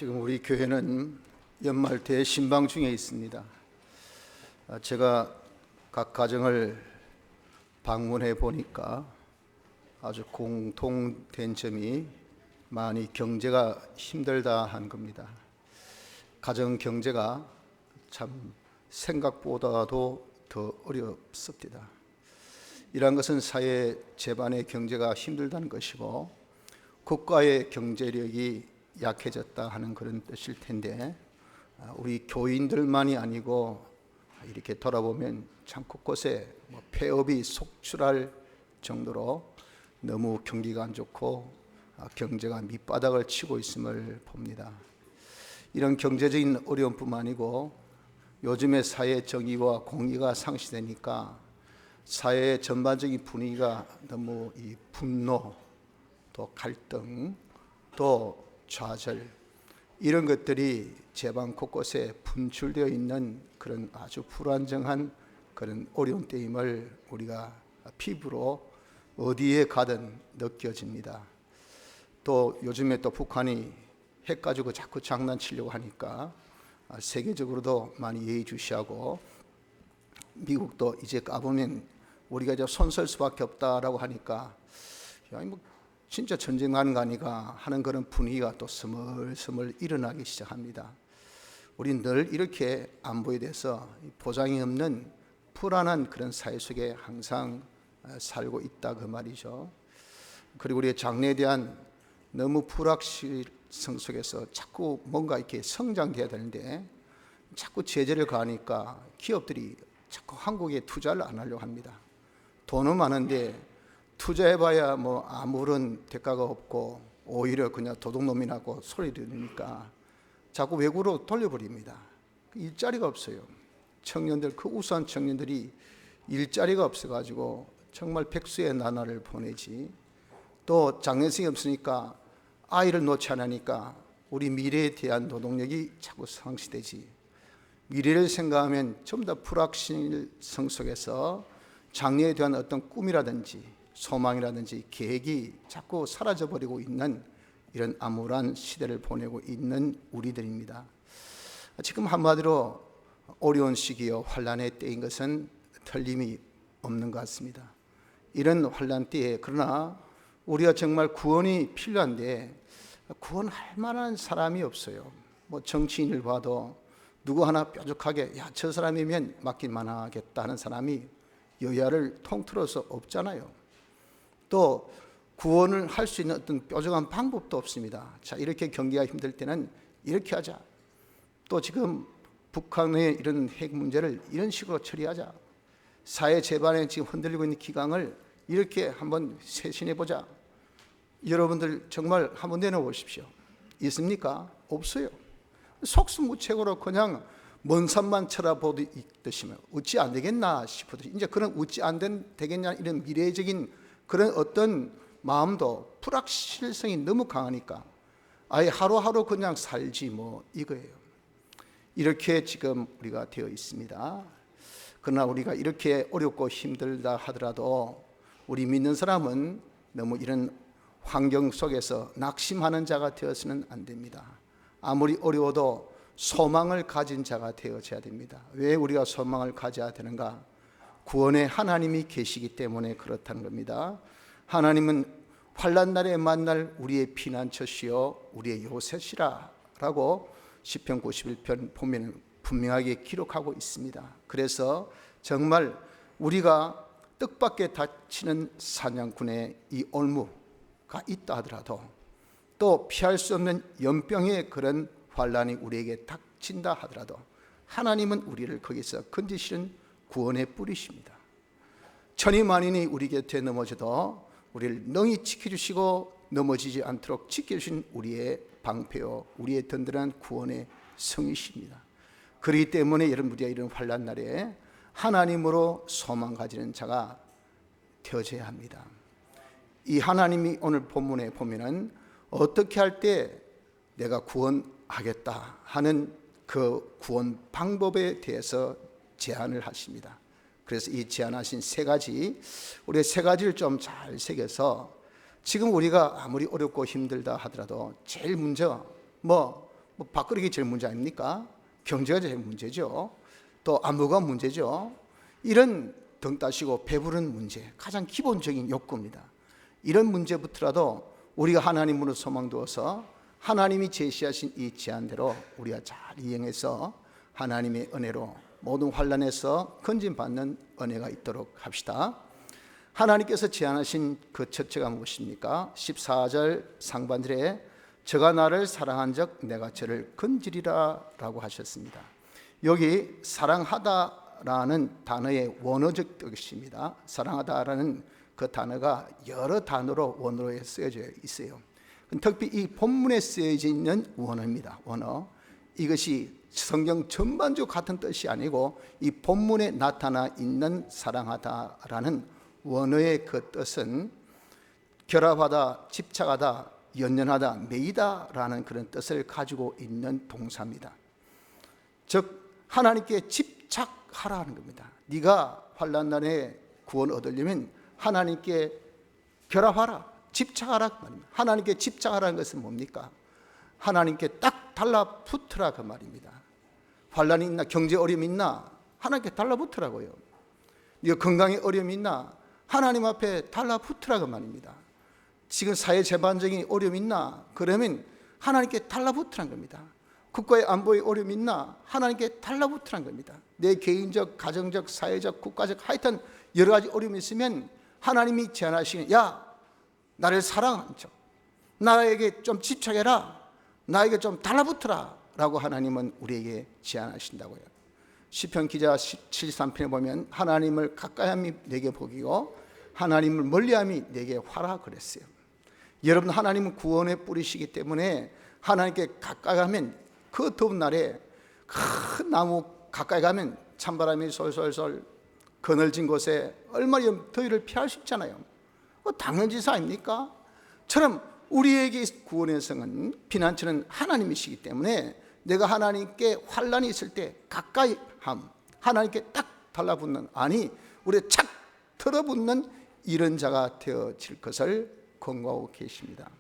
지금 우리 교회는 연말 대신방 중에 있습니다. 제가 각 가정을 방문해 보니까 아주 공통된 점이 많이 경제가 힘들다 한 겁니다. 가정 경제가 참 생각보다도 더 어렵습니다. 이러한 것은 사회 제반의 경제가 힘들다는 것이고 국가의 경제력이 약해졌다 하는 그런 뜻일 텐데, 우리 교인들만이 아니고 이렇게 돌아보면 참 곳곳에 폐업이 속출할 정도로 너무 경기가 안 좋고 경제가 밑바닥을 치고 있음을 봅니다. 이런 경제적인 어려움뿐만 아니고 요즘의 사회 정의와 공의가 상실되니까 사회의 전반적인 분위기가 너무 이 분노, 또 갈등, 또 좌절, 이런 것들이 제방 곳곳에 분출되어 있는 그런 아주 불안정한 그런 어려운 때임을 우리가 피부로 어디에 가든 느껴집니다. 또 요즘에 또 북한이 핵 가지고 자꾸 장난치려고 하니까 세계적으로도 많이 예의주시하고, 미국도 이제 까보면 우리가 이제 손쓸 수밖에 없다라고 하니까 진짜 전쟁 나는 거 아닌가 하는 그런 분위기가 또 스물스물 일어나기 시작합니다. 우린 늘 이렇게 안보에 대해서 보장이 없는 불안한 그런 사회 속에 항상 살고 있다 그 말이죠. 그리고 우리의 장래에 대한 너무 불확실성 속에서 자꾸 뭔가 이렇게 성장해야 되는데 자꾸 제재를 가하니까 기업들이 자꾸 한국에 투자를 안 하려고 합니다. 돈은 많은데 투자해봐야 아무런 대가가 없고 오히려 그냥 도둑놈이라고 소리 들으니까 자꾸 외국으로 돌려버립니다. 일자리가 없어요. 청년들, 그 우수한 청년들이 일자리가 없어가지고 정말 백수의 나날을 보내지. 또 장래성이 없으니까 아이를 놓지 않으니까 우리 미래에 대한 노동력이 자꾸 상실되지. 미래를 생각하면 전부 다 불확실성 속에서 장래에 대한 어떤 꿈이라든지 소망이라든지 계획이 자꾸 사라져버리고 있는 이런 암울한 시대를 보내고 있는 우리들입니다. 지금 한마디로 어려운 시기요 환난의 때인 것은 틀림이 없는 것 같습니다. 이런 환난 때에 그러나 우리가 정말 구원이 필요한데 구원할 만한 사람이 없어요. 정치인을 봐도 누구 하나 뾰족하게 저 사람이면 맡길만 하겠다 하는 사람이 여야를 통틀어서 없잖아요. 또 구원을 할 수 있는 어떤 뾰족한 방법도 없습니다. 자, 이렇게 경기가 힘들 때는 이렇게 하자. 또 지금 북한의 이런 핵 문제를 이런 식으로 처리하자. 사회 제반에 지금 흔들리고 있는 기강을 이렇게 한번 쇄신해 보자. 여러분들 정말 한번 내놓으십시오. 있습니까? 없어요. 속수무책으로 그냥 먼 산만 쳐다보듯이 어찌 안 되겠나 싶어도 이제 그런 어찌 안 되겠냐 이런 미래적인 그런 어떤 마음도 불확실성이 너무 강하니까 아예 하루하루 그냥 살지 이거예요. 이렇게 지금 우리가 되어 있습니다. 그러나 우리가 이렇게 어렵고 힘들다 하더라도 우리 믿는 사람은 너무 이런 환경 속에서 낙심하는 자가 되어서는 안 됩니다. 아무리 어려워도 소망을 가진 자가 되어져야 됩니다. 왜 우리가 소망을 가져야 되는가? 구원의 하나님이 계시기 때문에 그렇다는 겁니다. 하나님은 환난 날에 만날 우리의 피난처시요 우리의 요새시라 라고 시편 91편 보면 분명하게 기록하고 있습니다. 그래서 정말 우리가 뜻밖의 다치는 사냥꾼의 이 올무가 있다 하더라도 또 피할 수 없는 연병의 그런 환난이 우리에게 닥친다 하더라도 하나님은 우리를 거기서 건지시는 구원의 뿌리십니다. 천이 만인이 우리 곁에 넘어져도 우리를 능히 지켜주시고 넘어지지 않도록 지켜주신 우리의 방패요 우리의 든든한 구원의 성이십니다. 그렇기 때문에 여러분 우리가 이런 환난 날에 하나님으로 소망 가지는 자가 되어져야 합니다. 이 하나님이 오늘 본문에 보면은 어떻게 할 때 내가 구원하겠다 하는 그 구원 방법에 대해서 제안을 하십니다. 그래서 이 제안하신 세 가지, 우리 세 가지를 좀 잘 새겨서 지금 우리가 아무리 어렵고 힘들다 하더라도 제일 먼저 뭐 밥그릇이 제일 문제 아닙니까? 경제가 제일 문제죠. 또 안보가 문제죠. 이런 등 따시고 배부른 문제, 가장 기본적인 욕구입니다. 이런 문제부터라도 우리가 하나님으로 소망 두어서 하나님이 제시하신 이 제안대로 우리가 잘 이행해서 하나님의 은혜로 모든 환난에서 건진받는 은혜가 있도록 합시다. 하나님께서 제안하신 그 첫째가 무엇입니까? 14절 상반절에 저가 나를 사랑한 적 내가 저를 건지리라 라고 하셨습니다. 여기 사랑하다라는 단어의 원어적 뜻입니다. 사랑하다라는 그 단어가 여러 단어로 원어에 쓰여져 있어요. 특히 이 본문에 쓰여져 있는 원어입니다. 원어. 이것이 성경 전반적으로 같은 뜻이 아니고 이 본문에 나타나 있는 사랑하다라는 원어의 그 뜻은 결합하다, 집착하다, 연연하다, 매이다라는 그런 뜻을 가지고 있는 동사입니다. 즉 하나님께 집착하라는 겁니다. 네가 환난날에 구원 얻으려면 하나님께 결합하라, 집착하라 그 말입니다. 하나님께 집착하라는 것은 뭡니까? 하나님께 딱 달라붙으라 그 말입니다. 환난이 있나, 경제 어려움이 있나, 하나님께 달라붙으라고요. 네가 건강에 어려움이 있나, 하나님 앞에 달라붙으라 그 말입니다. 지금 사회 전반적인 어려움이 있나, 그러면 하나님께 달라붙으라는 겁니다. 국가의 안보에 어려움이 있나, 하나님께 달라붙으라는 겁니다. 내 개인적, 가정적, 사회적, 국가적 하여튼 여러 가지 어려움이 있으면 하나님이 제안하시는, 야 나를 사랑한 척, 나에게 좀 집착해라, 나에게 좀 달라붙어라 라고 하나님은 우리에게 제안하신다고요. 시편 기자 73편에 보면 하나님을 가까이함이 내게 복이고 하나님을 멀리함이 내게 화라 그랬어요. 여러분, 하나님은 구원의 뿌리시기 때문에 하나님께 가까이 가면, 그 더운 날에 큰 나무 가까이 가면 찬바람이 솔솔솔 그늘진 곳에 얼마나 더위를 피할 수 있잖아요. 당연지사 아닙니까? 처럼 우리에게 구원의 성은, 피난처는 하나님이시기 때문에 내가 하나님께 환난이 있을 때 가까이 함, 하나님께 딱 달라붙는, 아니 우리에 착 틀어붙는 이런 자가 되어질 것을 권고하고 계십니다.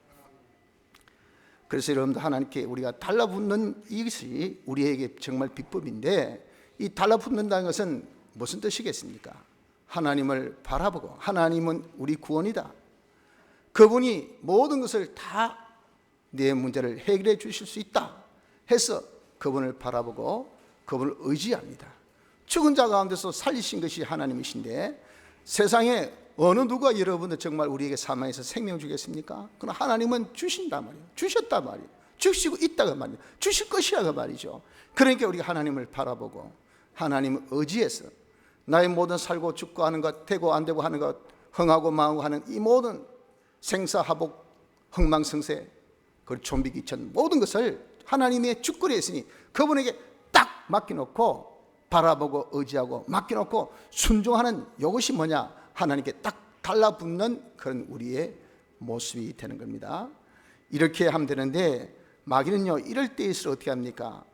그래서 여러분들, 하나님께 우리가 달라붙는 이것이 우리에게 정말 비법인데, 이 달라붙는다는 것은 무슨 뜻이겠습니까? 하나님을 바라보고, 하나님은 우리 구원이다, 그분이 모든 것을 다 내 문제를 해결해 주실 수 있다 해서 그분을 바라보고 그분을 의지합니다. 죽은 자 가운데서 살리신 것이 하나님이신데, 세상에 어느 누가 여러분들 정말 우리에게 사망해서 생명 주겠습니까? 그러나 하나님은 주신단 말이에요. 주셨단 말이에요. 주시고 있다가 말이에요. 주실 것이라고 말이죠. 그러니까 우리가 하나님을 바라보고 하나님을 의지해서 나의 모든 살고 죽고 하는 것, 되고 안 되고 하는 것, 흥하고 망하고 하는 이 모든 생사하복, 흥망성쇠, 그리고 좀비기천 모든 것을 하나님의 주권에 있으니 그분에게 딱 맡겨놓고 바라보고 의지하고 맡겨놓고 순종하는, 이것이 뭐냐? 하나님께 딱 달라붙는 그런 우리의 모습이 되는 겁니다. 이렇게 하면 되는데, 마귀는요 이럴 때일수록 어떻게 합니까?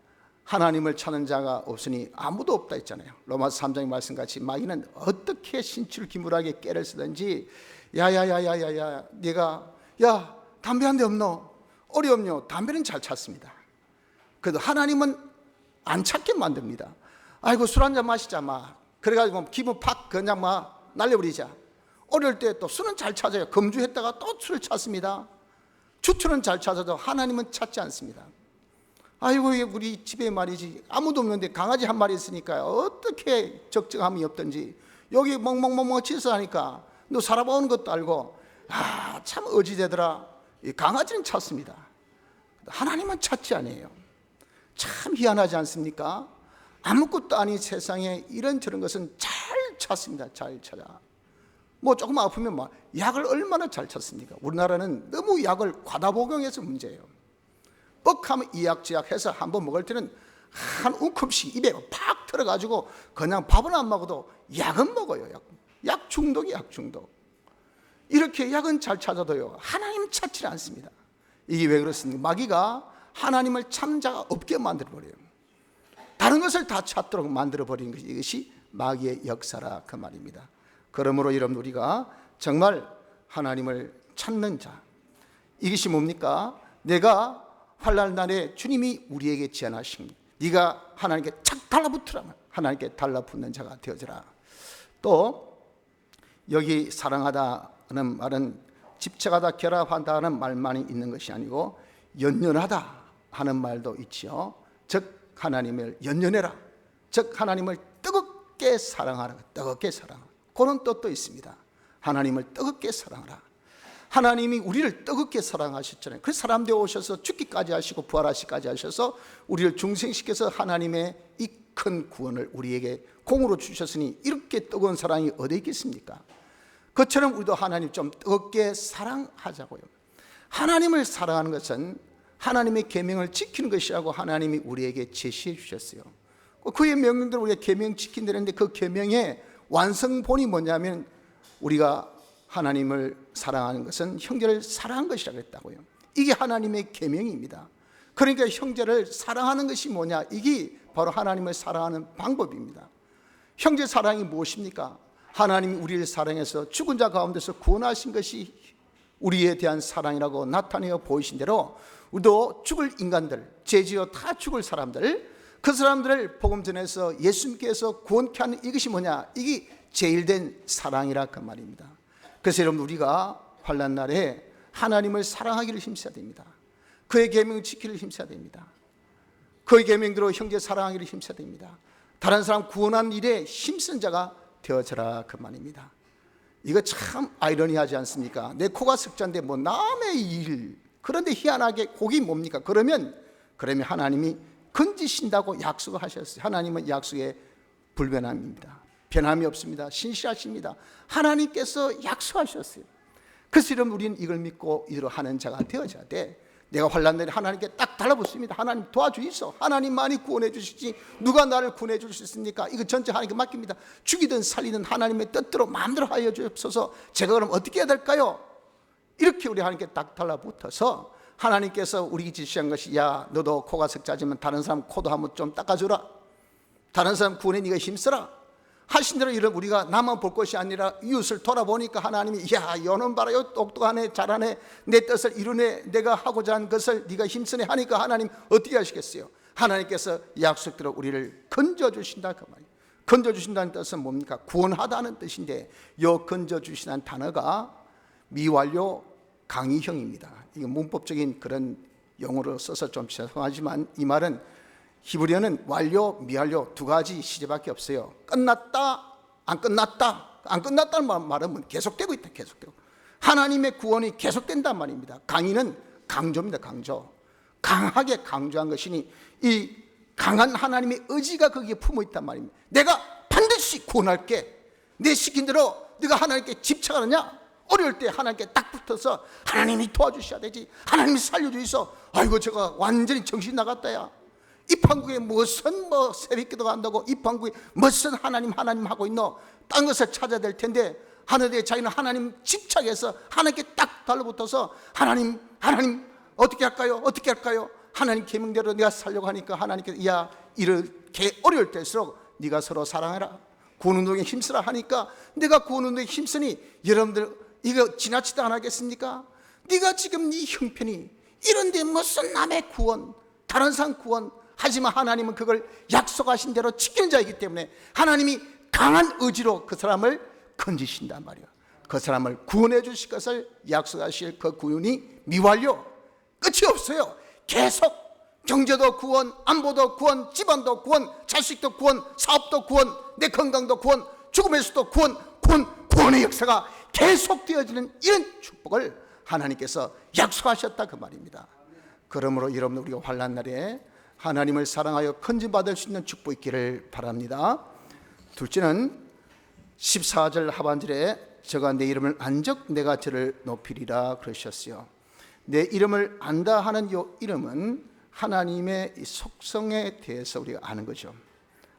하나님을 찾는 자가 없으니 아무도 없다 했잖아요. 로마서 3장의 말씀같이 마귀는 어떻게 신출기물하게 깨를 쓰든지, 야야야야야야, 네가 야 담배 한 대 없노? 어려움요. 담배는 잘 찾습니다. 그래도 하나님은 안 찾게 만듭니다. 아이고 술 한잔 마시자 마, 그래가지고 기분 팍 그냥 막 날려버리자. 어릴 때 또 술은 잘 찾아요. 금주했다가 또 술을 찾습니다. 주초는 잘 찾아도 하나님은 찾지 않습니다. 아이고 우리 집에 말이지 아무도 없는데 강아지 한 마리 있으니까 어떻게 적정함이 없든지 여기 멍멍멍멍 치서하니까 너 살아보는 것도 알고, 아 참 어지되더라. 이 강아지는 찾습니다. 하나님은 찾지 않아요. 참 희한하지 않습니까? 아무것도 아닌 세상에 이런저런 것은 잘 찾습니다. 잘 찾아. 뭐 조금 아프면 막 약을 얼마나 잘 찾습니까? 우리나라는 너무 약을 과다 복용해서 문제예요. 뻑하면 이약저약해서 한번 먹을 때는 한 움큼씩 입에 팍 들어가지고 그냥 밥은 안 먹어도 약은 먹어요. 약 중독이 약 중독. 이렇게 약은 잘 찾아도요 하나님 찾지 않습니다. 이게 왜 그렇습니까? 마귀가 하나님을 찾는 자가 없게 만들어버려요. 다른 것을 다 찾도록 만들어버리는 것이, 이것이 마귀의 역사라 그 말입니다. 그러므로 여러분, 우리가 정말 하나님을 찾는 자, 이것이 뭡니까? 내가 환난 날에 주님이 우리에게 제안하신 네가 하나님께 착 달라붙으라. 하나님께 달라붙는 자가 되어져라. 또 여기 사랑하다는 말은 집착하다, 결합한다는 말만이 있는 것이 아니고 연연하다 하는 말도 있지요. 즉 하나님을 연연해라. 즉 하나님을 뜨겁게 사랑하라. 뜨겁게 사랑하라. 그런 뜻도 있습니다. 하나님을 뜨겁게 사랑하라. 하나님이 우리를 뜨겁게 사랑하셨잖아요. 그 사람 되어 오셔서 죽기까지 하시고 부활하시기까지 하셔서 우리를 중생시켜서 하나님의 이 큰 구원을 우리에게 공으로 주셨으니 이렇게 뜨거운 사랑이 어디 있겠습니까? 그처럼 우리도 하나님 좀 뜨겁게 사랑하자고요. 하나님을 사랑하는 것은 하나님의 계명을 지키는 것이라고 하나님이 우리에게 제시해 주셨어요. 그의 명령대로 우리가 계명 지킨다는데 그 계명의 완성본이 뭐냐면 우리가 하나님을 사랑하는 것은 형제를 사랑하는 것이라고 했다고요. 이게 하나님의 계명입니다. 그러니까 형제를 사랑하는 것이 뭐냐? 이게 바로 하나님을 사랑하는 방법입니다. 형제 사랑이 무엇입니까? 하나님이 우리를 사랑해서 죽은 자 가운데서 구원하신 것이 우리에 대한 사랑이라고 나타내어 보이신 대로 우리도 죽을 인간들, 죄지어 다 죽을 사람들, 그 사람들을 복음 전해서 예수님께서 구원케 하는 이것이 뭐냐? 이게 제일 된 사랑이라 그 말입니다. 그래서 여러분 우리가 환난 날에 하나님을 사랑하기를 힘써야 됩니다. 그의 계명을 지키기를 힘써야 됩니다. 그의 계명대로 형제 사랑하기를 힘써야 됩니다. 다른 사람 구원한 일에 힘쓴 자가 되어져라 그 말입니다. 이거 참 아이러니하지 않습니까? 내 코가 석자인데 뭐 남의 일, 그런데 희한하게 곡이 뭡니까? 그러면 하나님이 건지신다고 약속을 하셨어요. 하나님은 약속에 불변함입니다. 변함이 없습니다. 신실하십니다. 하나님께서 약속하셨어요. 그래서 여러분 우리는 이걸 믿고 이대로 하는 자가 되어져야 돼. 내가 환난 날에 하나님께 딱 달라붙습니다. 하나님 도와주이소. 하나님만이 구원해 주시지 누가 나를 구원해 줄 수 있습니까? 이거 전체 하나님께 맡깁니다. 죽이든 살리든 하나님의 뜻대로 마음대로 하여 주옵소서. 제가 그럼 어떻게 해야 될까요? 이렇게 우리 하나님께 딱 달라붙어서 하나님께서 우리에게 지시한 것이 야 너도 코가 석자지만 다른 사람 코도 한번 좀 닦아주라. 다른 사람 구원에 네가 힘써라 하신 대로 이런 우리가 나만 볼 것이 아니라 이웃을 돌아보니까 하나님이 야 여는 봐라 요 똑똑하네 잘하네 내 뜻을 이루네 내가 하고자 한 것을 네가 힘쓰네 하니까 하나님 어떻게 하시겠어요? 하나님께서 약속대로 우리를 건져주신다 그 말이에요. 건져주신다는 뜻은 뭡니까? 구원하다는 뜻인데 요 건져주신다는 단어가 미완료 강의형입니다. 이게 문법적인 그런 용어로 써서 좀 죄송하지만 이 말은 히브리어는 완료, 미완료 두 가지 시제밖에 없어요. 끝났다, 안 끝났다. 안 끝났다는 말은 계속되고 있다. 계속되고. 하나님의 구원이 계속된단 말입니다. 강의는 강조입니다. 강조. 강하게 강조한 것이니 이 강한 하나님의 의지가 거기에 품어 있단 말입니다. 내가 반드시 구원할게. 내 시킨 대로 네가 하나님께 집착하느냐? 어려울 때 하나님께 딱 붙어서 하나님이 도와주셔야 되지. 하나님이 살려주이소. 아이고 제가 완전히 정신 나갔다야. 이 판국에 무슨 새벽기도 한다고 이 판국에 무슨 하나님 하고 있노? 딴 것을 찾아야 될 텐데 하늘에 자기는 하나님 집착해서 하나님께 딱 달라붙어서 하나님 어떻게 할까요? 어떻게 할까요? 하나님 계명대로 내가 살려고 하니까 하나님께서 야 이렇게 어려울 때일수록 네가 서로 사랑해라. 구원운동에 힘쓰라 하니까 내가 구원운동에 힘쓰니 여러분들 이거 지나치다 안 하겠습니까? 네가 지금 네 형편이 이런데 무슨 남의 구원 다른 사람 구원 하지만 하나님은 그걸 약속하신 대로 지키는 자이기 때문에 하나님이 강한 의지로 그 사람을 건지신단 말이에요. 그 사람을 구원해 주실 것을 약속하실 그 구원이 미완료 끝이 없어요. 계속 경제도 구원, 안보도 구원, 집안도 구원, 자식도 구원, 사업도 구원, 내 건강도 구원, 죽음에서도 구원의 역사가 계속되어지는 이런 축복을 하나님께서 약속하셨다 그 말입니다. 그러므로 여러분 우리가 환난 날에 하나님을 사랑하여 건진받을 수 있는 축복 있기를 바랍니다. 둘째는 14절 하반절에 저가 내 이름을 안적 내가 저를 높이리라 그러셨어요. 내 이름을 안다 하는 이 이름은 하나님의 속성에 대해서 우리가 아는 거죠.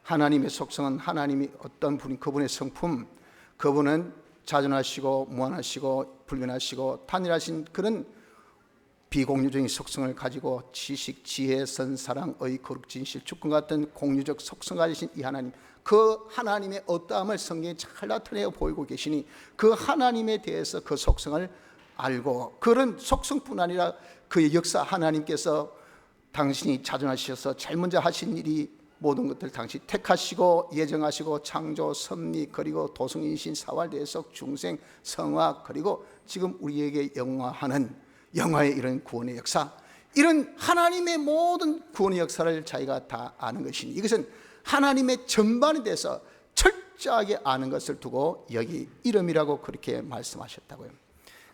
하나님의 속성은 하나님이 어떤 분이 그분의 성품, 그분은 자존하시고 무한하시고 불변하시고 단일하신 그런 비공유적인 속성을 가지고 지식, 지혜, 선, 사랑, 의, 거룩, 진실, 주권 같은 공유적 속성을 가지신 이 하나님, 그 하나님의 어떠함을 성경에 잘 나타내어 보이고 계시니 그 하나님에 대해서 그 속성을 알고 그런 속성뿐 아니라 그의 역사 하나님께서 당신이 자정하셔서 제일 먼저 하신 일이 모든 것들 당신 택하시고 예정하시고 창조, 섭리, 그리고 도성인신, 사활, 대속, 중생, 성화, 그리고 지금 우리에게 영화하는 영화의 이런 구원의 역사, 이런 하나님의 모든 구원의 역사를 자기가 다 아는 것이니 이것은 하나님의 전반에 대해서 철저하게 아는 것을 두고 여기 이름이라고 그렇게 말씀하셨다고요.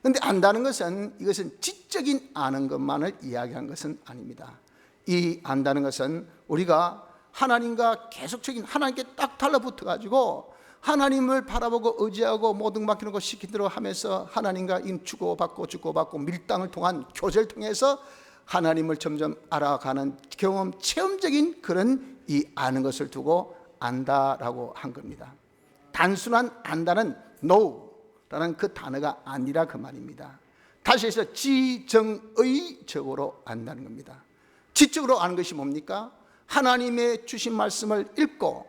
그런데 안다는 것은 이것은 지적인 아는 것만을 이야기한 것은 아닙니다. 이 안다는 것은 우리가 하나님과 계속적인 하나님께 딱 달라붙어 가지고 하나님을 바라보고 의지하고 모든 맡기는 것 시키도록 하면서 하나님과 주고받고 밀당을 통한 교제를 통해서 하나님을 점점 알아가는 경험, 체험적인 그런 이 아는 것을 두고 안다라고 한 겁니다. 단순한 안다는 know라는 그 단어가 아니라 그 말입니다. 다시 해서 지정의적으로 안다는 겁니다. 지적으로 아는 것이 뭡니까? 하나님의 주신 말씀을 읽고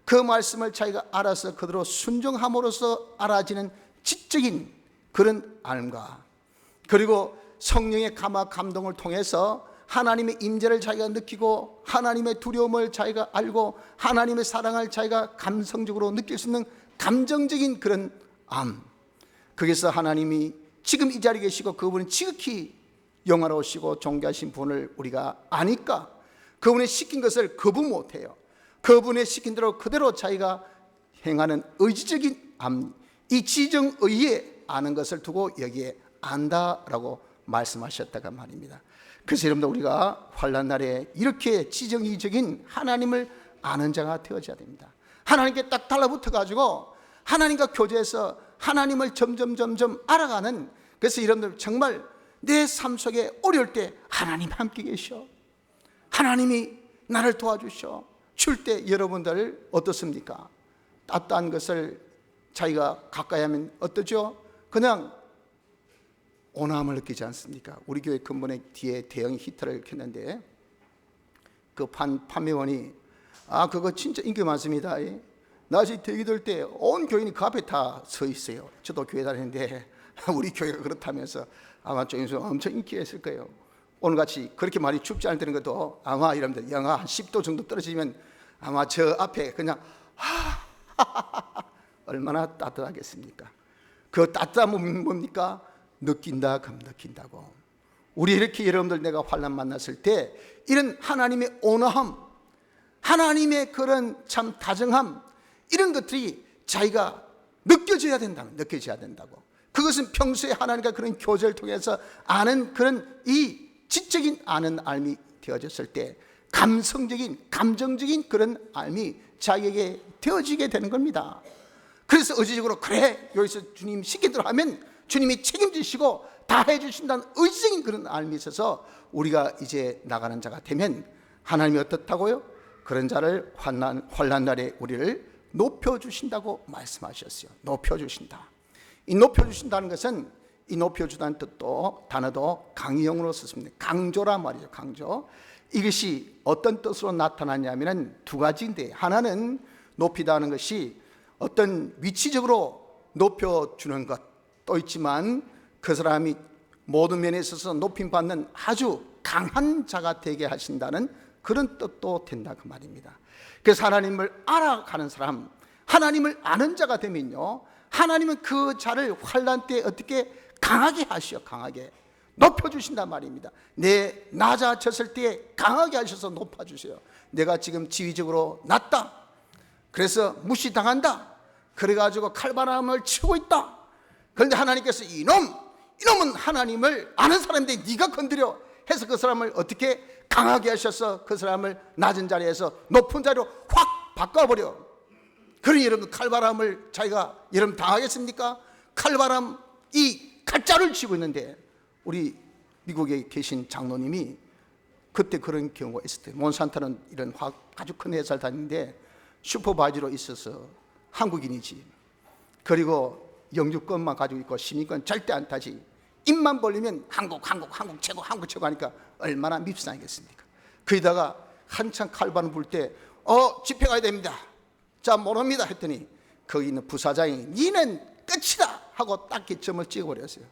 그 말씀을 자기가 알아서 그대로 순종함으로써 알아지는 지적인 그런 알과, 그리고 성령의 감화 감동을 통해서 하나님의 임재를 자기가 느끼고 하나님의 두려움을 자기가 알고 하나님의 사랑을 자기가 감성적으로 느낄 수 있는 감정적인 그런 암, 거기서 하나님이 지금 이 자리에 계시고 그분은 지극히 영화로우시고 존귀하신 분을 우리가 아니까 그분의 시킨 것을 거부 못해요. 그분의 시킨 대로 그대로 자기가 행하는 의지적인 암, 이 지정의에 아는 것을 두고 여기에 안다라고 말씀하셨다가 말입니다. 그래서 여러분들 우리가 환난 날에 이렇게 지정의적인 하나님을 아는 자가 되어져야 됩니다. 하나님께 딱 달라붙어 가지고 하나님과 교제해서 하나님을 점점 알아가는, 그래서 여러분들 정말 내 삶 속에 어려울 때 하나님 함께 계셔, 하나님이 나를 도와주셔 줄 때 여러분들 어떻습니까? 따뜻한 것을 자기가 가까이 하면 어떠죠? 그냥 온함을 느끼지 않습니까? 우리 교회 근본에 뒤에 대형 히터를 켰는데 그 판매원이 그거 진짜 인기 많습니다. 낮에 대기 들 때 온 교인이 그 앞에 다 서 있어요. 저도 교회 다니는데 우리 교회가 그렇다면서 아마 쪽에서 엄청 인기가 있을 거예요. 오늘같이 그렇게 많이 춥지 않을 때는 것도 아마 여러분들 영하 한 10도 정도 떨어지면 아마 저 앞에 그냥 얼마나 따뜻하겠습니까? 그 따뜻함은 뭡니까? 느낀다 금 느낀다고. 우리 이렇게 여러분들 내가 환난 만났을 때 이런 하나님의 온화함, 하나님의 그런 참 다정함, 이런 것들이 자기가 느껴져야 된다고. 그것은 평소에 하나님과 그런 교제를 통해서 아는 그런 이 지적인 아는 알미 되어졌을 때 감성적인 감정적인 그런 알미 자기에게 되어지게 되는 겁니다. 그래서 의지적으로 그래 여기서 주님 시키도록 하면 주님이 책임지시고 다 해주신다는 의지적인 그런 알미 있어서 우리가 이제 나가는 자가 되면 하나님이 어떻다고요? 그런 자를 환난 날에 우리를 높여주신다고 말씀하셨어요. 높여주신다. 이 높여주신다는 것은 이 높여주다는 뜻도 단어도 강의형으로 썼습니다. 강조란 말이죠. 강조. 이것이 어떤 뜻으로 나타나냐면 두 가지인데, 하나는 높이다는 것이 어떤 위치적으로 높여주는 것도 있지만 그 사람이 모든 면에 있어서 높임받는 아주 강한 자가 되게 하신다는 그런 뜻도 된다 그 말입니다. 그래서 하나님을 알아가는 사람, 하나님을 아는 자가 되면요, 하나님은 그 자를 환난 때 어떻게 강하게 하시오. 강하게 높여주신단 말입니다. 내 낮아졌을 때 강하게 하셔서 높아주세요. 내가 지금 지위적으로 낮다, 그래서 무시당한다, 그래가지고 칼바람을 치고 있다. 그런데 하나님께서 이놈은 하나님을 아는 사람인데 네가 건드려 해서 그 사람을 어떻게 강하게 하셔서 그 사람을 낮은 자리에서 높은 자리로 확 바꿔버려. 그러니 여러분 칼바람을 자기가 여러분 당하겠습니까? 칼바람 이 가짜를 치고 있는데 우리 미국에 계신 장로님이 그때 그런 경우가 있었대요. 몬산타는 이런 아주 큰 회사를 다니는데 슈퍼바이저로 있어서 한국인이지, 그리고 영주권만 가지고 있고 시민권 절대 안 타지, 입만 벌리면 한국 최고 하니까 얼마나 밉상이겠습니까? 거기다가 한참 칼바람 불 때 집회 가야 됩니다, 자 못 옵니다 했더니 거기 있는 부사장이 니는 끝이다 하고 딱 기점을 찍어버렸어요.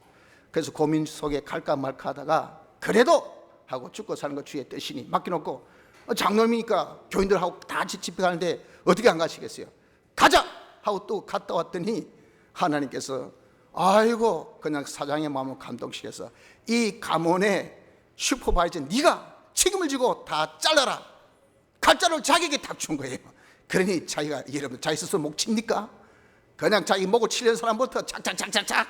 그래서 고민 속에 갈까 말까 하다가 그래도 하고 죽고 사는 거 주의 뜻이니 맡겨놓고 장로님이니까 교인들하고 다 같이 집회 가는데 어떻게 안 가시겠어요? 가자! 하고 또 갔다 왔더니 하나님께서 아이고 그냥 사장의 마음을 감동시켜서 이 가문의 슈퍼바이저 네가 책임을 지고 다 잘라라. 칼자루를 자기에게 딱 준 거예요. 그러니 자기가 여러분 자기 스스로 목 칩니까? 그냥 자기 목을 치려는 사람부터 착착착착착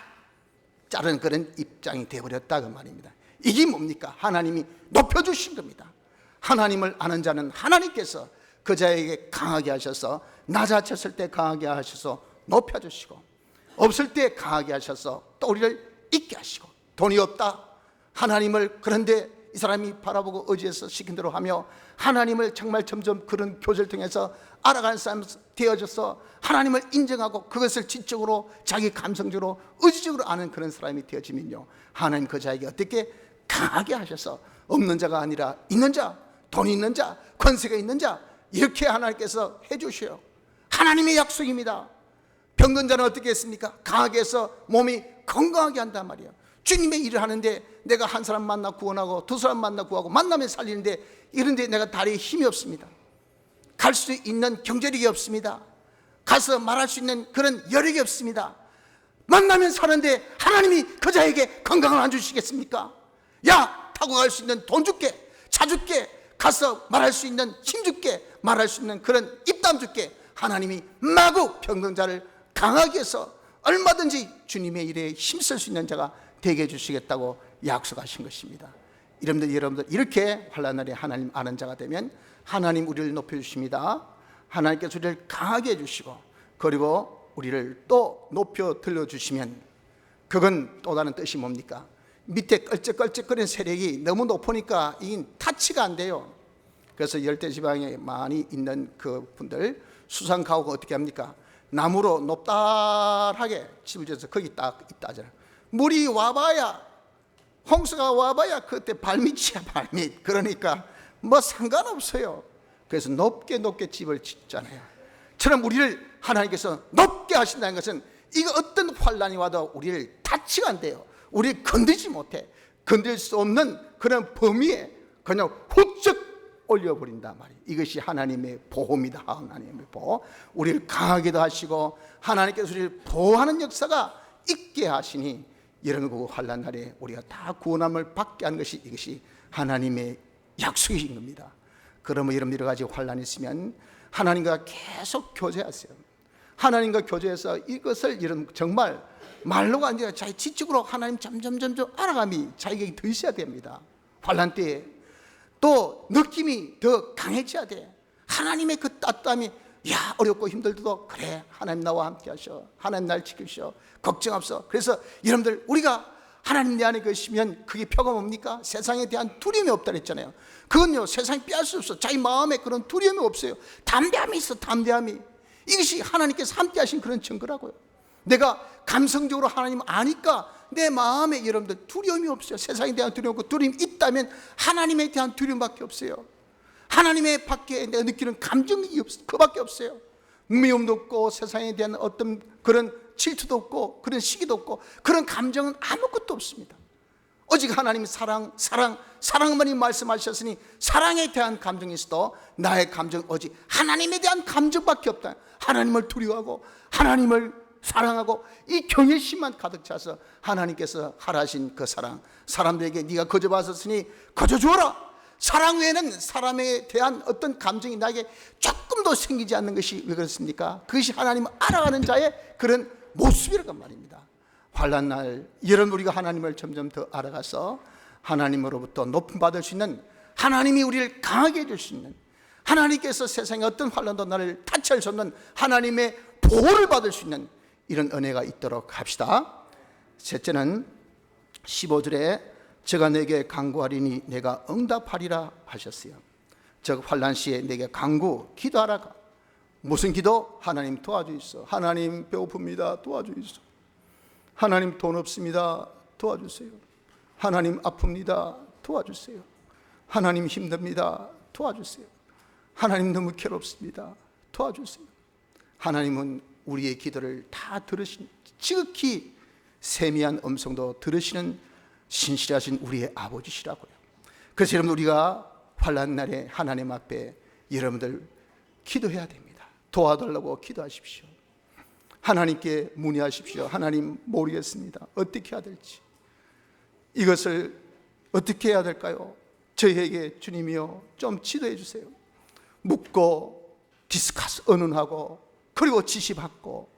자르는 그런 입장이 되어버렸다 그 말입니다. 이게 뭡니까? 하나님이 높여주신 겁니다. 하나님을 아는 자는 하나님께서 그 자에게 강하게 하셔서 낮아졌을 때 강하게 하셔서 높여주시고 없을 때 강하게 하셔서 또 우리를 있게 하시고 돈이 없다 하나님을 그런데 이 사람이 바라보고 의지해서 시킨 대로 하며 하나님을 정말 점점 그런 교제를 통해서 알아가는 사람 되어져서 하나님을 인정하고 그것을 지적으로 자기 감성적으로 의지적으로 아는 그런 사람이 되어지면요 하나님 그 자에게 어떻게 강하게 하셔서 없는 자가 아니라 있는 자, 돈이 있는 자, 권세가 있는 자 이렇게 하나님께서 해주셔요. 하나님의 약속입니다. 병든 자는 어떻게 했습니까? 강하게 해서 몸이 건강하게 한단 말이에요. 주님의 일을 하는데 내가 한 사람 만나 구원하고 두 사람 만나 구하고 만나면 살리는데 이런데 내가 다리에 힘이 없습니다. 갈 수 있는 경제력이 없습니다. 가서 말할 수 있는 그런 여력이 없습니다. 만나면 사는데 하나님이 그 자에게 건강을 안 주시겠습니까? 야 타고 갈 수 있는 돈 줄게, 차 줄게, 가서 말할 수 있는 힘 줄게, 말할 수 있는 그런 입담 줄게. 하나님이 마구 병든 자를 강하게 해서 얼마든지 주님의 일에 힘쓸 수 있는 자가 되게 해주시겠다고 약속하신 것입니다. 여러분들 이렇게 환난 날에 하나님 아는 자가 되면 하나님 우리를 높여주십니다. 하나님께서 우리를 강하게 해주시고 그리고 우리를 또 높여 들려주시면 그건 또 다른 뜻이 뭡니까? 밑에 껄쩍껄쩍거리는 세력이 너무 높으니까 이 타치가 안 돼요. 그래서 열대지방에 많이 있는 그 분들 수상 가옥은 어떻게 합니까? 나무로 높다하게 집을 지어서 거기 딱 있다잖아요. 물이 와봐야 홍수가 와봐야 그때 발밑이야 발밑. 그러니까 뭐 상관없어요. 그래서 높게 집을 짓잖아요. 처럼 우리를 하나님께서 높게 하신다는 것은 이거 어떤 환난이 와도 우리를 타치가 안 돼요. 우리를 건들지 못해. 건들 수 없는 그런 범위에 그냥 훌쩍 올려버린단 말이에요. 이것이 하나님의 보호입니다. 하나님의 보호. 우리를 강하게도 하시고 하나님께서 우리를 보호하는 역사가 있게 하시니 이런 그 환난 날에 우리가 다 구원함을 받게 하는 것이 이것이 하나님의 약속이신 겁니다. 그러면 여러분 여러 가지 환난이 있으면 하나님과 계속 교제하세요. 하나님과 교제해서 이것을 이런 정말 말로가 아니라 자기 지적으로 하나님 점점 알아감이 자기에게 더 있어야 됩니다. 환난 때에 또 느낌이 더 강해져야 돼. 하나님의 그 따뜻함이 야 어렵고 힘들어도 그래 하나님 나와 함께 하셔. 하나님 날 지키셔. 걱정 없어. 그래서 여러분들 우리가 하나님 내 안에 계시면 그게 표가 뭡니까? 세상에 대한 두려움이 없다 그랬잖아요. 그건요 세상이 빼앗을 수 없어. 자기 마음에 그런 두려움이 없어요. 담대함이 있어. 담대함이. 이것이 하나님께서 함께 하신 그런 증거라고요. 내가 감성적으로 하나님 아니까 내 마음에 여러분들 두려움이 없어요. 세상에 대한 두려움 없고 두려움이 있다면 하나님에 대한 두려움밖에 없어요. 하나님의 밖에 내가 느끼는 감정이 그밖에 없어요. 미움도 없고 세상에 대한 어떤 그런 질투도 없고 그런 시기도 없고 그런 감정은 아무것도 없습니다. 오직 하나님 사랑만이 말씀하셨으니 사랑에 대한 감정이 있어도 나의 감정 오직 하나님에 대한 감정밖에 없다. 하나님을 두려워하고 하나님을 사랑하고 이 경외심만 가득 차서 하나님께서 하라신 그 사랑 사람들에게 네가 거저받았으니 거저주어라. 사랑 외에는 사람에 대한 어떤 감정이 나에게 조금도 생기지 않는 것이 왜 그렇습니까? 그것이 하나님을 알아가는 자의 그런 모습이라고 말입니다. 환난 날 이런 우리가 하나님을 점점 더 알아가서 하나님으로부터 높임 받을 수 있는 하나님이 우리를 강하게 해줄 수 있는 하나님께서 세상의 어떤 환난도 나를 타치할 수 없는 하나님의 보호를 받을 수 있는 이런 은혜가 있도록 합시다. 셋째는 15절에 제가 내게 간구하리니 내가 응답하리라 하셨어요. 저 환난 시에 내게 간구 기도하라. 무슨 기도? 하나님 도와주시소. 하나님 배고픕니다. 도와주시소. 하나님 돈 없습니다. 도와주세요. 하나님 아픕니다. 도와주세요. 하나님 힘듭니다. 도와주세요. 하나님 너무 괴롭습니다. 도와주세요. 하나님은 우리의 기도를 다 들으신 지극히 세미한 음성도 들으시는 신실하신 우리의 아버지시라고요. 그래서 여러분, 우리가 환난 날에 하나님 앞에 여러분들 기도해야 됩니다. 도와달라고 기도하십시오. 하나님께 문의하십시오. 하나님, 모르겠습니다. 어떻게 해야 될지. 이것을 어떻게 해야 될까요? 저희에게 주님이여 좀 지도해 주세요. 묻고 디스커스 의논하고 그리고 지시받고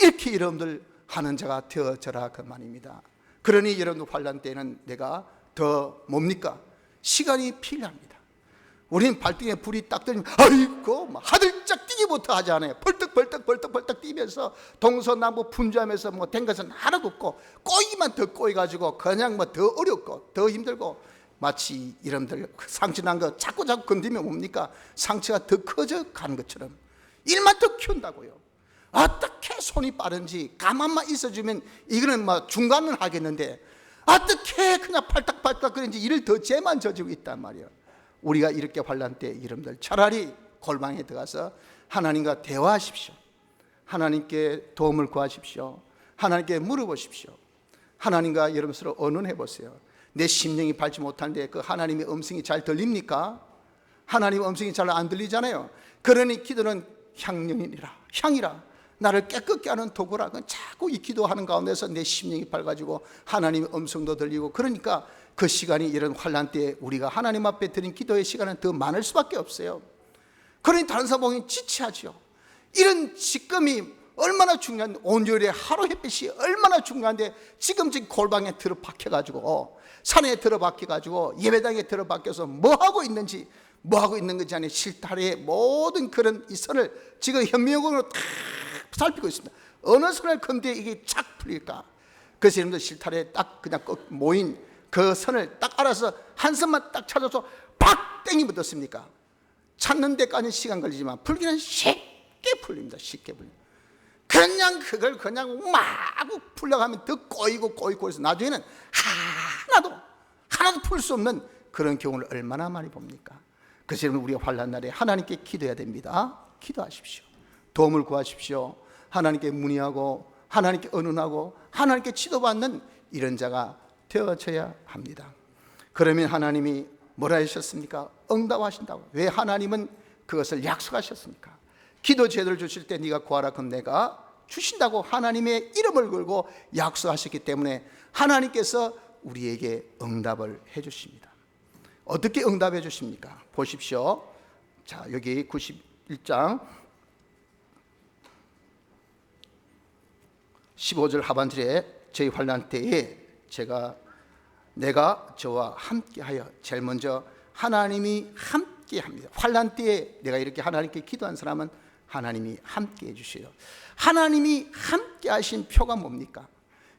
이렇게 여러분들 하는 자가 되어져라 그 말입니다. 그러니 여러분들 환난 때는 내가 더 뭡니까? 시간이 필요합니다. 우리는 발등에 불이 딱 들면 아이고 막 하들짝 뛰기부터 하지 않아요. 벌떡 뛰면서 동서남북 분주하면서 뭐 된 것은 하나도 없고 꼬이기만 더 꼬여가지고 그냥 뭐 더 어렵고 더 힘들고, 마치 여러분들 상처 난 거 자꾸 건드리면 뭡니까? 상처가 더 커져 가는 것처럼 일만 더 키운다고요. 어떻게 손이 빠른지 가만만 있어주면 이거는 뭐 중간은 하겠는데 어떻게 그냥 팔딱팔딱 그런지 일을 더 죄만 저지고 있단 말이에요. 우리가 이렇게 환난 때 여러분들 차라리 골방에 들어가서 하나님과 대화하십시오. 하나님께 도움을 구하십시오. 하나님께 물어보십시오. 하나님과 여러분 서로 의논해 보세요. 내 심령이 밟지 못하는데 그 하나님의 음성이 잘 들립니까? 하나님의 음성이 잘 안 들리잖아요. 그러니 기도는 향이라 나를 깨끗게 하는 도구라. 자꾸 이 기도하는 가운데서 내 심령이 밝아지고 하나님의 음성도 들리고, 그러니까 그 시간이 이런 환난 때에 우리가 하나님 앞에 드린 기도의 시간은 더 많을 수밖에 없어요. 그러니 다른 사람 보면 지체하죠. 이런 직금이 얼마나 중요한데, 온열의 하루 햇빛이 얼마나 중요한데 지금 골방에 들어박혀가지고 산에 들어박혀가지고 예배당에 들어박혀서 뭐하고 있는지 뭐하고 있는 건지 아니 실타래의 모든 그런 이 선을 지금 현미경으로 다 살피고 있습니다. 어느 선을 건데 이게 착 풀릴까? 그래서 여러분들 실타래에 딱 그냥 모인 그 선을 딱 알아서 한 선만 딱 찾아서 팍 땡기면 어떻습니까? 찾는 데까지는 시간 걸리지만 풀기는 쉽게 풀립니다. 쉽게 풀립니다. 그냥 그걸 그냥 마구 풀려가면 더 꼬이고 해서 나중에는 하나도 풀 수 없는 그런 경우를 얼마나 많이 봅니까? 그래서 여러분, 우리가 환난 날에 하나님께 기도해야 됩니다. 기도하십시오. 도움을 구하십시오. 하나님께 문의하고 하나님께 의논하고 하나님께 지도받는 이런 자가 되어져야 합니다. 그러면 하나님이 뭐라 하셨습니까? 응답하신다고. 왜 하나님은 그것을 약속하셨습니까? 기도 제도를 주실 때 네가 구하라 그럼 내가 주신다고 하나님의 이름을 걸고 약속하셨기 때문에 하나님께서 우리에게 응답을 해 주십니다. 어떻게 응답해 주십니까? 보십시오. 자, 여기 91장 15절 하반절에 저희 환난 때에 내가 저와 함께하여, 제일 먼저 하나님이 함께합니다. 환난 때에 내가 이렇게 하나님께 기도한 사람은 하나님이 함께해 주셔요. 하나님이 함께하신 표가 뭡니까?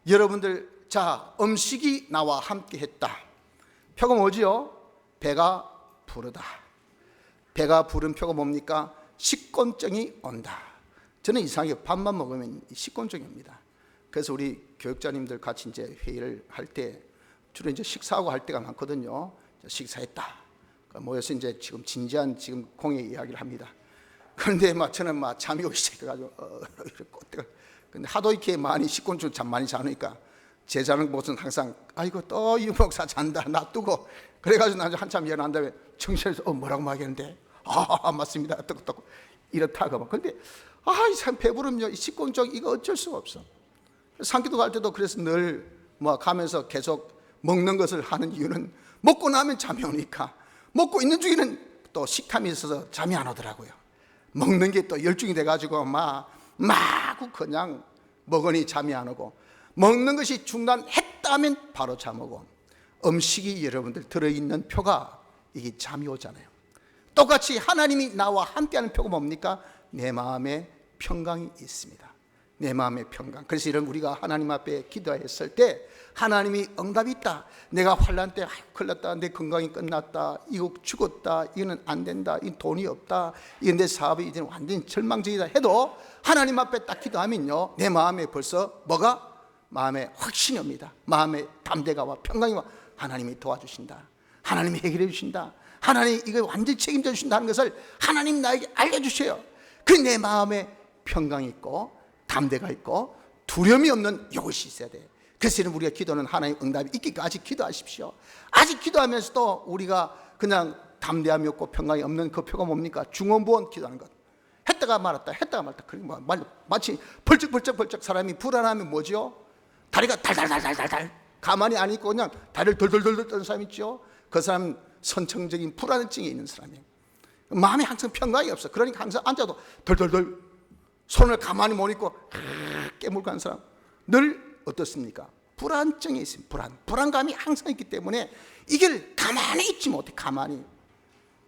여러분들, 자, 음식이 나와 함께했다. 표가 뭐지요? 배가 부르다. 배가 부른 표가 뭡니까? 식곤증이 온다. 저는 이상하게 밥만 먹으면 식곤증이 옵니다. 그래서 우리 교육자님들 같이 이제 회의를 할 때 주로 이제 식사하고 할 때가 많거든요. 식사했다. 모여서 이제 지금 진지한 지금 공예 이야기를 합니다. 그런데 저는 잠이 오기 시작해가지고 근데 하도 이렇게 많이 식곤증 잠 많이 자니까 제 자는 곳은 항상 아이고 또 이 목사 잔다 놔두고, 그래가지고 나중에 한참 일어난 다음에 정신에서 뭐라고 말하겠는데 맞습니다 떡떡 이렇다고. 근데 이 사람 배부르면 이 식곤증 이거 어쩔 수가 없어. 산기도 갈 때도 그래서 늘 가면서 계속 먹는 것을 하는 이유는 먹고 나면 잠이 오니까, 먹고 있는 중에는 또 식탐이 있어서 잠이 안 오더라고요. 먹는 게 또 열중이 돼가지고 마구 그냥 먹으니 잠이 안 오고, 먹는 것이 중단했다면 바로 잠 오고, 음식이 여러분들 들어있는 표가 이게 잠이 오잖아요. 똑같이 하나님이 나와 함께하는 표가 뭡니까? 내 마음에 평강이 있습니다. 내 마음의 평강. 그래서 이런 우리가 하나님 앞에 기도했을 때 하나님이 응답이 있다. 내가 환난 때 큰일 났다. 내 건강이 끝났다. 이거 죽었다. 이거는 안 된다. 이 돈이 없다. 이건 내 사업이 이제 완전히 절망적이다 해도 하나님 앞에 딱 기도하면요, 내 마음에 벌써 마음에 확신이 옵니다. 마음에 담대가와 평강이 와. 하나님이 도와주신다. 하나님이 해결해 주신다. 하나님이 이거 완전히 책임져 주신다는 것을 하나님 나에게 알려주셔요. 그 내 마음에 평강이 있고 담대가 있고 두려움이 없는 이것이 있어야 돼. 그래서 우리가 기도는 하나님 응답이 있기까지 기도하십시오. 아직 기도하면서도 우리가 그냥 담대함이 없고 평강이 없는 그 표가 뭡니까? 중언부언 기도하는 것. 했다가 말았다, 했다가 말았다. 그리고 마치 벌쩍벌쩍 사람이 불안하면 뭐죠? 다리가 달달달달달 가만히 안 있고 그냥 다리를 덜덜덜 떠는 사람 있죠. 그 사람은 선천적인 불안증이 있는 사람이에요. 마음에 항상 평강이 없어. 그러니까 항상 앉아도 덜덜덜 손을 가만히 못 있고 깨물고 하는 사람 늘 어떻습니까? 불안증이 있습니다. 불안감이 항상 있기 때문에 이걸 가만히 있지 못해. 가만히.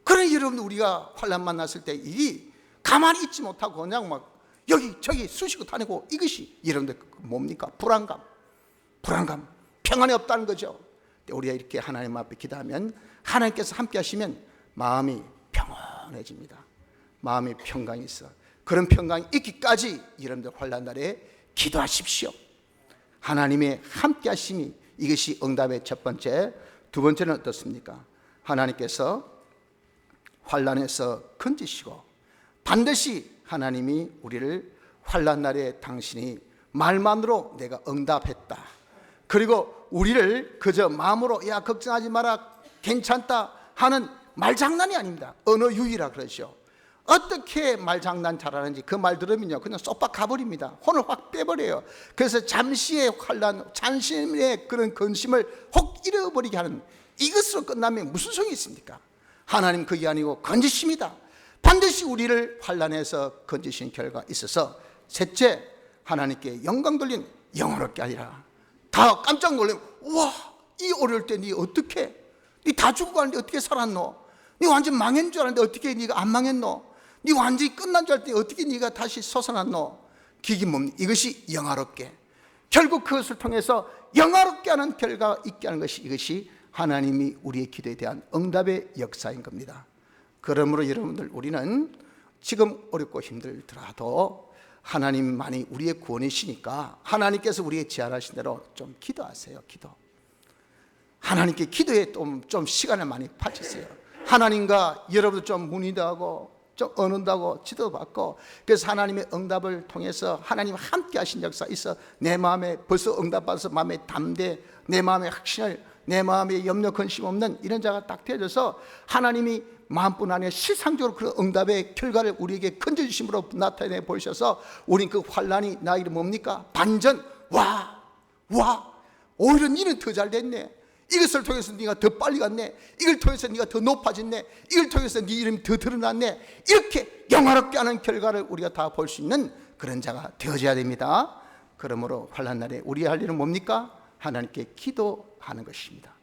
그러니 여러분 우리가 환난 만났을 때 이 가만히 있지 못하고 그냥 막 여기 저기 쑤시고 다니고 이것이 여러분들 뭡니까? 불안감, 평안이 없다는 거죠. 우리가 이렇게 하나님 앞에 기도하면 하나님께서 함께 하시면 마음이 평안해집니다. 마음이 평강이 있어. 그런 평강이 있기까지 여러분들 환난 날에 기도하십시오. 하나님의 함께 하심이 이것이 응답의 첫 번째. 두 번째는 어떻습니까? 하나님께서 환난에서 건지시고 반드시 하나님이 우리를 환난 날에 당신이 말만으로 내가 응답했다. 그리고 우리를 그저 마음으로 야 걱정하지 마라 괜찮다 하는 말장난이 아닙니다. 언어 유희라 그러죠. 어떻게 말장난 잘하는지 그 말 들으면요 그냥 쏙박 가버립니다. 혼을 확 빼버려요. 그래서 잠시의 환난, 잠시의 그런 근심을 혹 잃어버리게 하는 이것으로 끝나면 무슨 소용이 있습니까? 하나님 그게 아니고 건지십니다. 반드시 우리를 환난에서 건지신 결과가 있어서 셋째, 하나님께 영광 돌린 영원롭게 아니라 다 깜짝 놀라면 와, 이 어려울 때 니 어떻게 니 다 죽고 가는데 어떻게 살았노? 니 완전 망한 줄 알았는데 어떻게 니가 안 망했노? 니 완전히 끝난 줄 알았더니 어떻게 니가 다시 솟아났노? 그게 뭡니까? 이것이 영화롭게 결국 그것을 통해서 영화롭게 하는 결과가 있게 하는 것이 이것이 하나님이 우리의 기도에 대한 응답의 역사인 겁니다. 그러므로 여러분들 우리는 지금 어렵고 힘들더라도 하나님만이 우리의 구원이시니까 하나님께서 우리의 제안하신 대로 좀 기도하세요. 기도. 하나님께 기도에 좀 시간을 많이 바치세요. 하나님과 여러분들 좀 문의도 하고 좀 얻는다고 지도받고 그래서 하나님의 응답을 통해서 하나님 함께 하신 역사 있어 내 마음에 벌써 응답받아서 마음에 담대 내 마음에 확신을 내 마음에 염려 근심 없는 이런 자가 딱 되어져서 하나님이 마음뿐 아니라 실상적으로 그런 응답의 결과를 우리에게 건져주심으로 나타내 보이셔서 우린 그 환난이 나에게 뭡니까? 반전 와 오히려 니는 더 잘 됐네. 이것을 통해서 네가 더 빨리 갔네. 이걸 통해서 네가 더 높아졌네. 이걸 통해서 네 이름이 더 드러났네. 이렇게 영화롭게 하는 결과를 우리가 다 볼 수 있는 그런 자가 되어져야 됩니다. 그러므로 환난 날에 우리가 할 일은 뭡니까? 하나님께 기도하는 것입니다.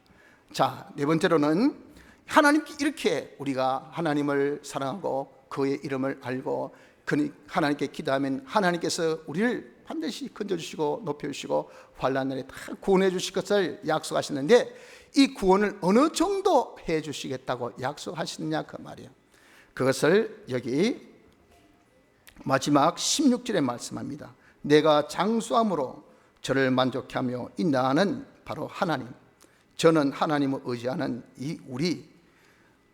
자, 네 번째로는 하나님께 이렇게 우리가 하나님을 사랑하고 그의 이름을 알고 하나님께 기도하면 하나님께서 우리를 반드시 건져주시고 높여주시고 환난 날에 다 구원해 주실 것을 약속하셨는데 이 구원을 어느 정도 해 주시겠다고 약속하시느냐 그 말이에요. 그것을 여기 마지막 16절에 말씀합니다. 내가 장수함으로 저를 만족해 하며 이 나는 바로 하나님, 저는 하나님을 의지하는 이 우리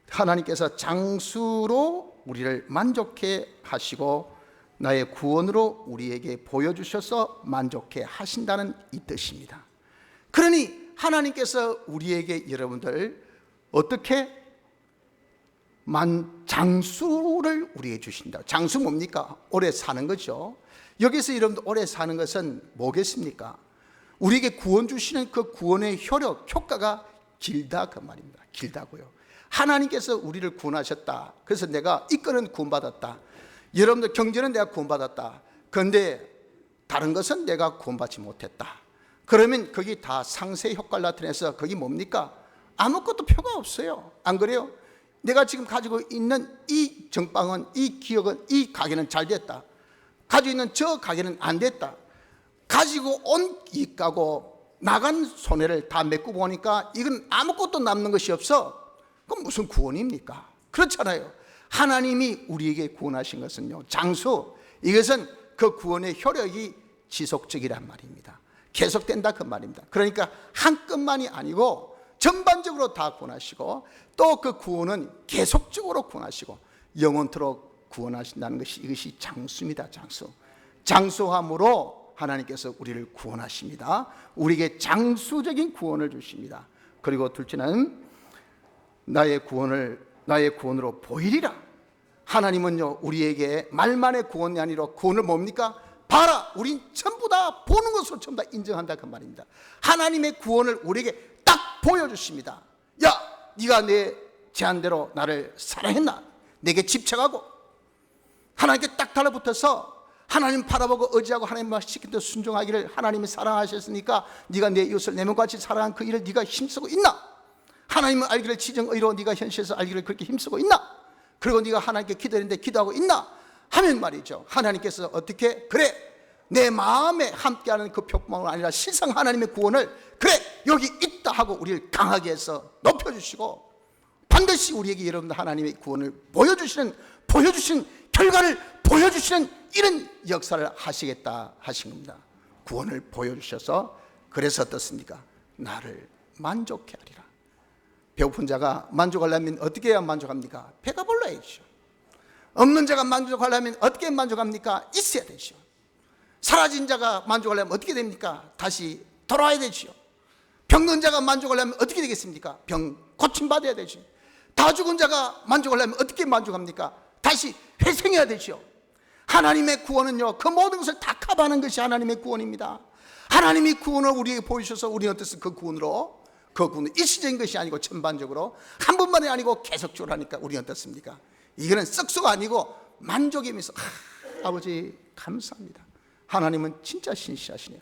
하나님께서 장수로 우리를 만족해 하시고 나의 구원으로 우리에게 보여주셔서 만족해 하신다는 이 뜻입니다. 그러니 하나님께서 우리에게 여러분들 어떻게 장수를 우리에게 주신다. 장수 뭡니까? 오래 사는 거죠. 여기서 여러분들 오래 사는 것은 뭐겠습니까? 우리에게 구원 주시는 그 구원의 효과가 길다 그 말입니다. 길다고요. 하나님께서 우리를 구원하셨다. 그래서 내가 이거는 구원받았다. 여러분들 경제는 내가 구원받았다. 그런데 다른 것은 내가 구원받지 못했다. 그러면 거기 다 상세 효과를 나타내서 거기 뭡니까? 아무것도 표가 없어요. 안 그래요? 내가 지금 가지고 있는 이 정방은, 이 기업은, 이 가게는 잘 됐다. 가지고 있는 저 가게는 안 됐다. 가지고 온 이익하고 나간 손해를 다 메꾸고 보니까 이건 아무것도 남는 것이 없어. 그럼 무슨 구원입니까? 그렇잖아요. 하나님이 우리에게 구원하신 것은요, 장수, 이것은 그 구원의 효력이 지속적이란 말입니다. 계속된다 그 말입니다. 그러니까 한 건만이 아니고 전반적으로 다 구원하시고 또 그 구원은 계속적으로 구원하시고 영원토록 구원하신다는 것이 이것이 장수입니다. 장수. 장수함으로 하나님께서 우리를 구원하십니다. 우리에게 장수적인 구원을 주십니다. 그리고 둘째는 나의 구원으로 보이리라. 하나님은요, 우리에게 말만의 구원이 아니라 구원을 뭡니까? 봐라, 우린 전부 다 보는 것으로 전부 다 인정한다, 그 말입니다. 하나님의 구원을 우리에게 딱 보여주십니다. 야, 네가 내 제안대로 나를 사랑했나? 내게 집착하고 하나님께 딱 달라붙어서 하나님 바라보고 의지하고 하나님 말시킨 대로 순종하기를 하나님이 사랑하셨으니까 네가 내 이웃을 내 몸같이 사랑한 그 일을 네가 힘쓰고 있나? 하나님은 알기를 지정의로 네가 현실에서 알기를 그렇게 힘쓰고 있나? 그리고 네가 하나님께 기도했는데 기도하고 있나? 하면 말이죠, 하나님께서 어떻게, 그래, 내 마음에 함께하는 그 표뿐만 아니라 실상 하나님의 구원을, 그래, 여기 있다 하고 우리를 강하게 해서 높여주시고 반드시 우리에게 여러분들 하나님의 구원을 보여주시는 결과를 보여주시는 이런 역사를 하시겠다 하신 겁니다. 구원을 보여주셔서 그래서 어떻습니까? 나를 만족해 하리라. 배고픈 자가 만족하려면 어떻게 해야 만족합니까? 배가 불러야죠. 없는 자가 만족하려면 어떻게 만족합니까? 있어야 되죠. 사라진 자가 만족하려면 어떻게 됩니까? 다시 돌아와야 되죠. 병든 자가 만족하려면 어떻게 되겠습니까? 병 고침받아야 되죠. 다 죽은 자가 만족하려면 어떻게 만족합니까? 다시 회생해야 되죠. 하나님의 구원은요, 그 모든 것을 다 커버하는 것이 하나님의 구원입니다. 하나님이 구원을 우리에게 보여주셔서 우리는 어떻습니까? 그 구원은 일시적인 것이 아니고 전반적으로 한 번만이 아니고 계속적으로 하니까 우리는 어떻습니까? 이거는 썩소가 아니고 만족이면서 아버지 감사합니다. 하나님은 진짜 신실하시네요.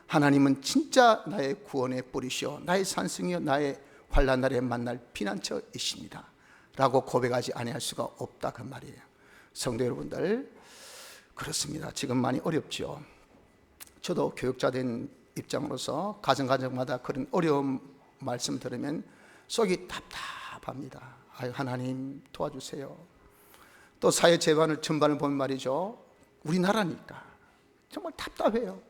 하나님은 진짜 나의 구원의 뿌리시오, 나의 산성이요, 나의 환난 날에 만날 피난처이십니다 라고 고백하지 아니할 수가 없다, 그 말이에요. 성도 여러분들, 그렇습니다. 지금 많이 어렵죠. 저도 교육자 된 입장으로서 가정마다 그런 어려운 말씀 들으면 속이 답답합니다. 아유, 하나님 도와주세요. 또 사회 전반을 보면 말이죠, 우리나라니까 정말 답답해요.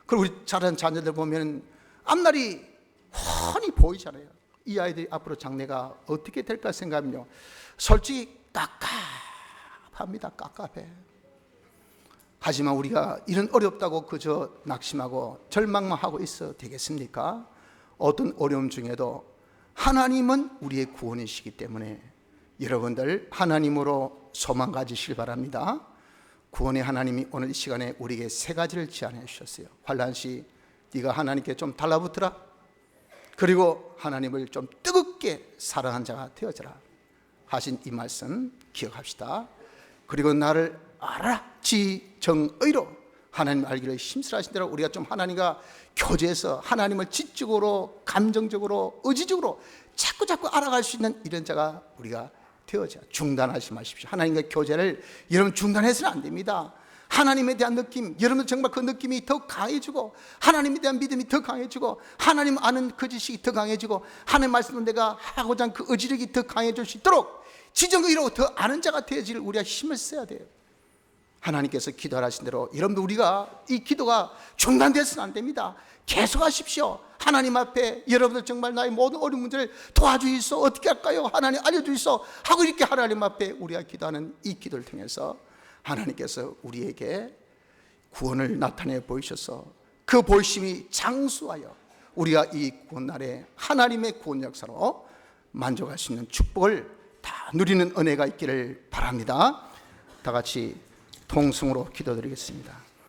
그리고 우리 자라는 자녀들 보면 앞날이 훤히 보이잖아요. 이 아이들이 앞으로 장래가 어떻게 될까 생각하면요, 솔직히 깝깝합니다. 깝깝해. 하지만 우리가 이런 어렵다고 그저 낙심하고 절망만 하고 있어도 되겠습니까? 어떤 어려움 중에도 하나님은 우리의 구원이시기 때문에 여러분들 하나님으로 소망 가지시길 바랍니다. 구원의 하나님이 오늘 이 시간에 우리에게 세 가지를 제안해 주셨어요. 환난 시 네가 하나님께 좀 달라붙으라. 그리고 하나님을 좀 뜨겁게 사랑한 자가 되어져라 하신 이 말씀 기억합시다. 그리고 나를 알아라. 지정의로 하나님 알기를 힘쓰라 하신 대로 우리가 좀 하나님과 교제해서 하나님을 지적으로, 감정적으로, 의지적으로 자꾸 알아갈 수 있는 이런 자가 우리가 되어져. 중단하지 마십시오. 하나님과 교제를 여러분 중단해서는 안 됩니다. 하나님에 대한 느낌, 여러분 정말 그 느낌이 더 강해지고, 하나님에 대한 믿음이 더 강해지고, 하나님 아는 그 지식이 더 강해지고, 하나님 말씀을 내가 하고자 하는 그 의지력이 더 강해질 수 있도록 지정의로 더 아는 자가 되어질 우리가 힘을 써야 돼요. 하나님께서 기도하신 대로 여러분들 우리가 이 기도가 중단돼서는 안 됩니다. 계속하십시오. 하나님 앞에 여러분들 정말 나의 모든 어려운 문제를 도와주이소, 어떻게 할까요? 하나님 알려주이소 하고 이렇게 하나님 앞에 우리가 기도하는 이 기도를 통해서 하나님께서 우리에게 구원을 나타내 보이셔서 그 보이심이 장수하여 우리가 이 구원날에 하나님의 구원 역사로 만족할 수 있는 축복을 다 누리는 은혜가 있기를 바랍니다. 다 같이 통성으로 기도드리겠습니다.